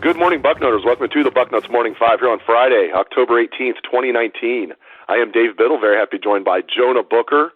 Good morning, Bucknutters. Welcome to the Bucknuts Morning 5 here on Friday, October 18th, 2019. I am Dave Biddle, very happy to be joined by Jonah Booker.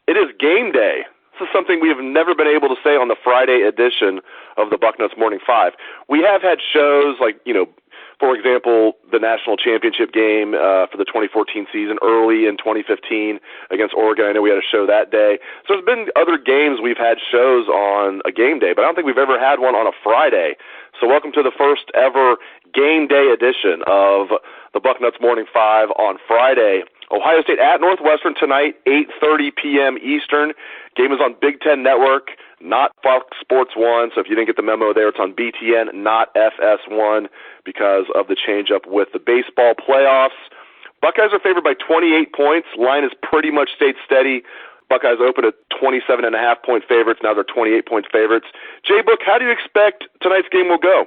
It is game day. This is something we have never been able to say on the Friday edition of the Bucknuts Morning 5. We have had shows like, for example, the national championship game for the 2014 season early in 2015 against Oregon. I know we had a show that day. So there's been other games we've had shows on a game day, but I don't think we've ever had one on a Friday. So welcome to the first ever game day edition of the Bucknuts Morning 5 on Friday. Ohio State at Northwestern tonight, 8:30 p.m. Eastern. Game is on Big Ten Network, not Fox Sports 1. So if you didn't get the memo there, it's on BTN, not FS1 because of the change-up with the baseball playoffs. Buckeyes are favored by 28 points. Line has pretty much stayed steady. Buckeyes open at 27.5-point favorites. Now they're 28-point favorites. JBook, how do you expect tonight's game will go?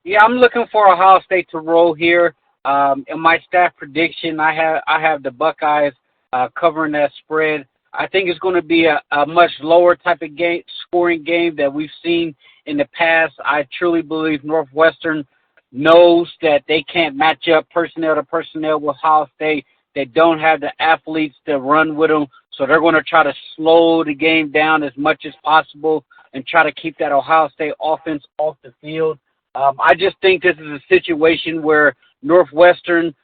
Yeah, I'm looking for Ohio State to roll here. In my staff prediction, I have the Buckeyes covering that spread. I think it's going to be a much lower type of game, scoring game that we've seen in the past. I truly believe Northwestern knows that they can't match up personnel to personnel with Ohio State. They don't have the athletes to run with them, so they're going to try to slow the game down as much as possible and try to keep that Ohio State offense off the field. I just think this is a situation where Northwestern,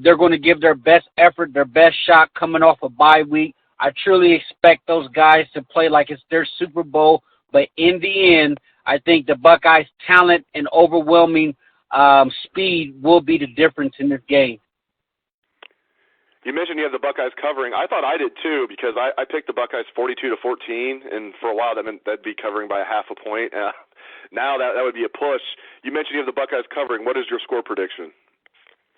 they're going to give their best effort, their best shot coming off a bye week. I truly expect those guys to play like it's their Super Bowl, but in the end, I think the Buckeyes' talent and overwhelming speed will be the difference in this game. You mentioned you have the Buckeyes covering. I thought I did too because I picked the Buckeyes 42-14, and for a while that meant that'd be covering by a half a point. Now that would be a push. You mentioned you have the Buckeyes covering. What is your score prediction?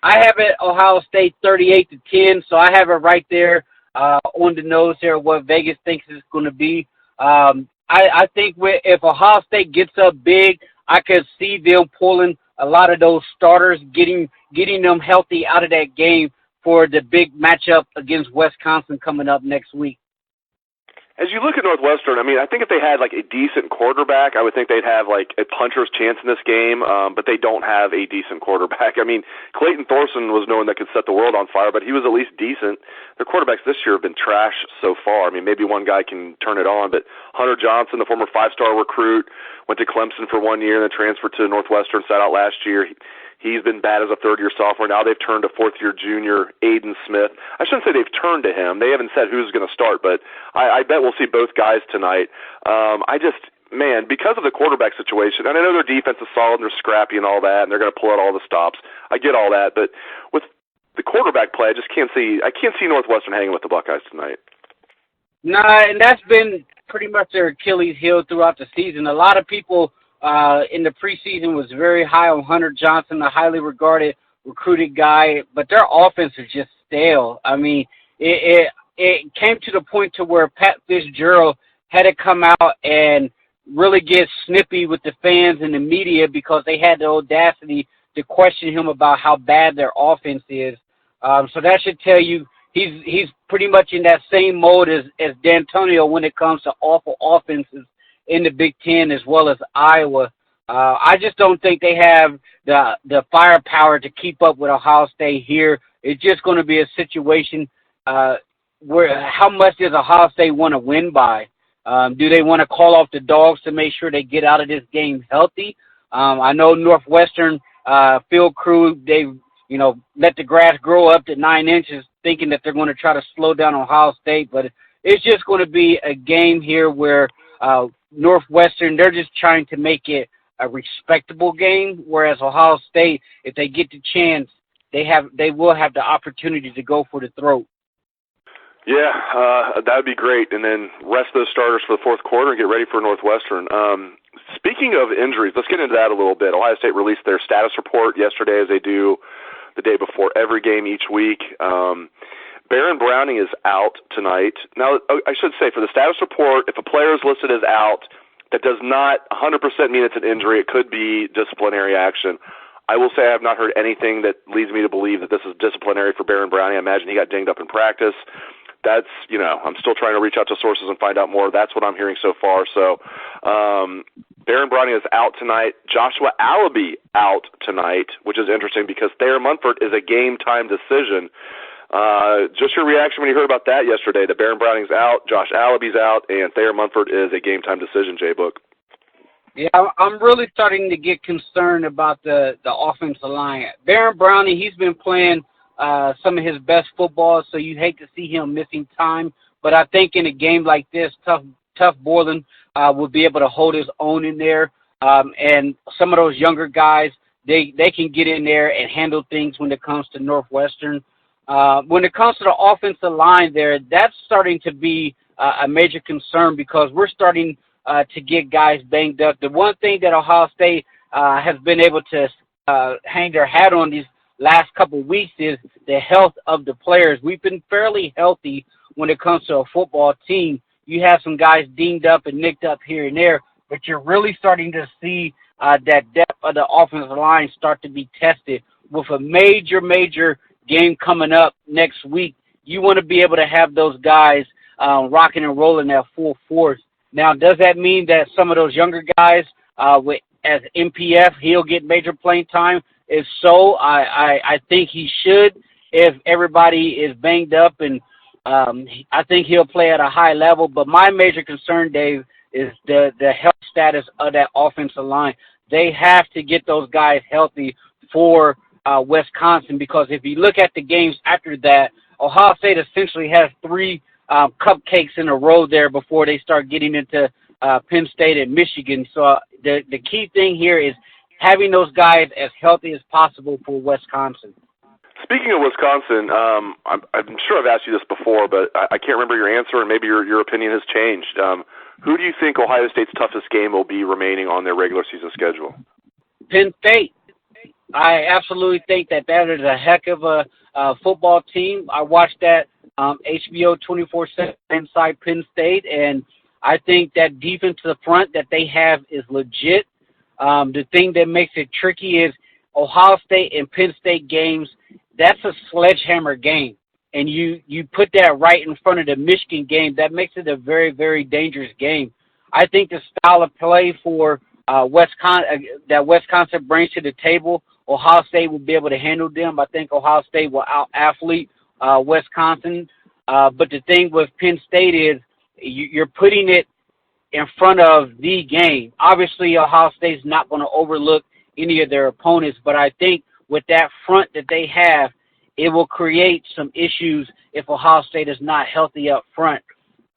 I have it Ohio State 38-10, so I have it right there on the nose there what Vegas thinks it's going to be. I think if Ohio State gets up big, I could see them pulling a lot of those starters, getting them healthy out of that game for the big matchup against Wisconsin coming up next week. As you look at Northwestern, I think if they had like a decent quarterback, I would think they'd have like a puncher's chance in this game, but they don't have a decent quarterback. Clayton Thorson was no one that could set the world on fire, but he was at least decent. Their quarterbacks this year have been trash so far. Maybe one guy can turn it on, but Hunter Johnson, the former 5-star recruit, went to Clemson for 1 year and then transferred to Northwestern, sat out last year. He's been bad as a third-year sophomore. Now they've turned to fourth-year junior Aiden Smith. I shouldn't say they've turned to him. They haven't said who's going to start, but I bet we'll see both guys tonight. Because of the quarterback situation, and I know their defense is solid and they're scrappy and all that, and they're going to pull out all the stops. I get all that, but with the quarterback play, I can't see Northwestern hanging with the Buckeyes tonight. Nah, and that's been pretty much their Achilles heel throughout the season. A lot of people in the preseason was very high on Hunter Johnson, a highly regarded, recruited guy, but their offense is just stale. It came to the point to where Pat Fitzgerald had to come out and really get snippy with the fans and the media because they had the audacity to question him about how bad their offense is. So that should tell you he's pretty much in that same mode as D'Antonio when it comes to awful offenses in the Big Ten as well as Iowa. I just don't think they have the firepower to keep up with Ohio State here. It's just going to be a situation where how much does Ohio State want to win by? Do they want to call off the dogs to make sure they get out of this game healthy? I know Northwestern field crew, they've let the grass grow up to 9 inches thinking that they're going to try to slow down Ohio State, but it's just going to be a game here where Northwestern, they're just trying to make it a respectable game, whereas Ohio State, if they get the chance, they will have the opportunity to go for the throat. Yeah, that would be great, and then rest those starters for the fourth quarter and get ready for Northwestern. Speaking of injuries, let's get into that a little bit. Ohio State released their status report yesterday, as they do the day before every game each week. Baron Browning is out tonight. Now, I should say, for the status report, if a player is listed as out, that does not 100% mean it's an injury. It could be disciplinary action. I will say I have not heard anything that leads me to believe that this is disciplinary for Baron Browning. I imagine he got dinged up in practice. That's, I'm still trying to reach out to sources and find out more. That's what I'm hearing so far. So Baron Browning is out tonight. Joshua Allaby out tonight, which is interesting because Thayer Munford is a game-time decision. Just your reaction when you heard about that yesterday, that Baron Browning's out, Josh Allaby's out, and Thayer Munford is a game-time decision, JBook. Yeah, I'm really starting to get concerned about the offensive line. Baron Browning, he's been playing some of his best football, so you hate to see him missing time. But I think in a game like this, Tough Borland will be able to hold his own in there. And some of those younger guys, they can get in there and handle things when it comes to Northwestern. When it comes to the offensive line there, that's starting to be a major concern because we're starting to get guys banged up. The one thing that Ohio State has been able to hang their hat on these last couple of weeks is the health of the players. We've been fairly healthy when it comes to a football team. You have some guys dinged up and nicked up here and there, but you're really starting to see that depth of the offensive line start to be tested. With a major game coming up next week, you want to be able to have those guys rocking and rolling at full force. Now, does that mean that some of those younger guys, as MPF, he'll get major playing time? If so, I think he should. If everybody is banged up, and I think he'll play at a high level. But my major concern, Dave, is the health status of that offensive line. They have to get those guys healthy for Wisconsin, because if you look at the games after that, Ohio State essentially has three cupcakes in a row there before they start getting into Penn State and Michigan. So the key thing here is having those guys as healthy as possible for Wisconsin. Speaking of Wisconsin, I'm sure I've asked you this before, but I can't remember your answer, and maybe your opinion has changed. Who do you think Ohio State's toughest game will be remaining on their regular season schedule? Penn State. I absolutely think that is a heck of a football team. I watched that HBO 24/7 inside Penn State, and I think that defense to the front that they have is legit. The thing that makes it tricky is Ohio State and Penn State games, that's a sledgehammer game. And you put that right in front of the Michigan game, that makes it a very, very dangerous game. I think the style of play for that Wisconsin brings to the table, Ohio State will be able to handle them. I think Ohio State will out-athlete Wisconsin. But the thing with Penn State is you're putting it in front of the game. Obviously, Ohio State's not going to overlook any of their opponents, but I think with that front that they have, it will create some issues if Ohio State is not healthy up front.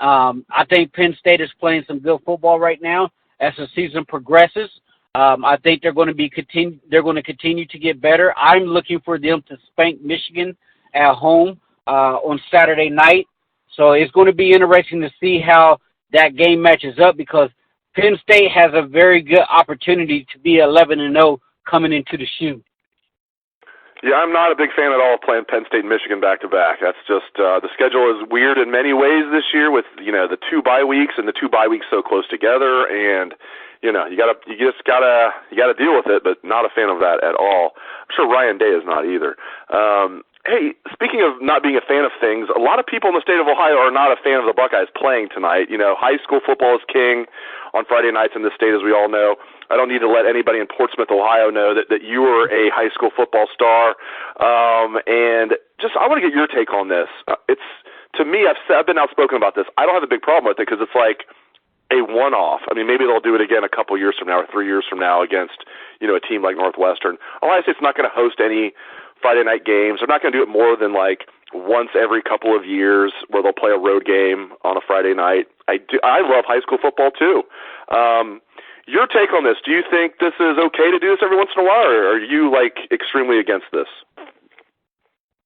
I think Penn State is playing some good football right now as the season progresses. I think they're going to continue to get better. I'm looking for them to spank Michigan at home on Saturday night. So it's going to be interesting to see how that game matches up, because Penn State has a very good opportunity to be 11-0 coming into the shoe. Yeah, I'm not a big fan at all of playing Penn State and Michigan back-to-back. That's just the schedule is weird in many ways this year with, the 2 bye weeks and the 2 bye weeks so close together, and you just gotta deal with it, but not a fan of that at all. I'm sure Ryan Day is not either. Hey, speaking of not being a fan of things, a lot of people in the state of Ohio are not a fan of the Buckeyes playing tonight. High school football is king on Friday nights in this state, as we all know. I don't need to let anybody in Portsmouth, Ohio know that you are a high school football star. And just I want to get your take on this. To me, I've been outspoken about this. I don't have a big problem with it because it's like a one-off. I mean, maybe they'll do it again a couple years from now or 3 years from now against, a team like Northwestern. Ohio State's not going to host any Friday night games. They're not going to do it more than like once every couple of years where they'll play a road game on a Friday night. I love high school football too. Your take on this, do you think this is okay to do this every once in a while, or are you extremely against this?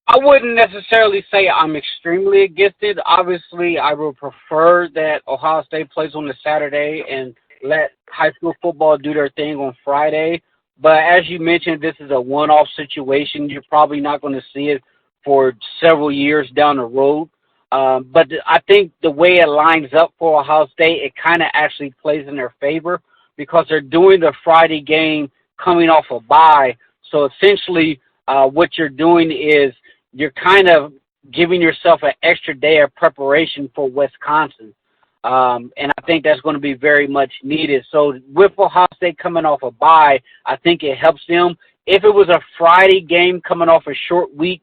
I wouldn't necessarily say I'm extremely against it. Obviously, I would prefer that Ohio State plays on a Saturday and let high school football do their thing on Friday. But as you mentioned, this is a one-off situation. You're probably not going to see it for several years down the road. But I think the way it lines up for Ohio State, it kind of actually plays in their favor because they're doing the Friday game coming off a bye. So essentially what you're doing is you're kind of giving yourself an extra day of preparation for Wisconsin. And I think that's going to be very much needed. So with Ohio State coming off a bye, I think it helps them. If it was a Friday game coming off a short week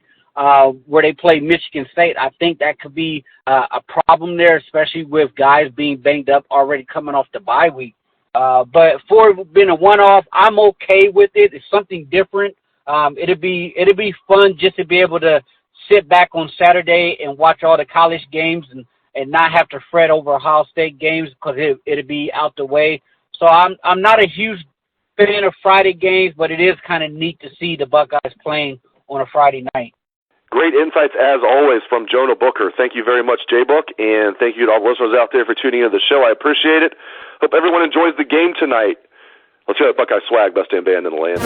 where they play Michigan State, I think that could be a problem there, especially with guys being banged up already coming off the bye week. But for being a one-off, I'm okay with it. It's something different. It'd be fun just to be able to sit back on Saturday and watch all the college games and not have to fret over Ohio State games because it'll be out the way. So I'm not a huge fan of Friday games, but it is kind of neat to see the Buckeyes playing on a Friday night. Great insights, as always, from Jonah Booker. Thank you very much, JBook, and thank you to all the listeners out there for tuning into the show. I appreciate it. Hope everyone enjoys the game tonight. Let's hear that Buckeye swag, best damn band in the land.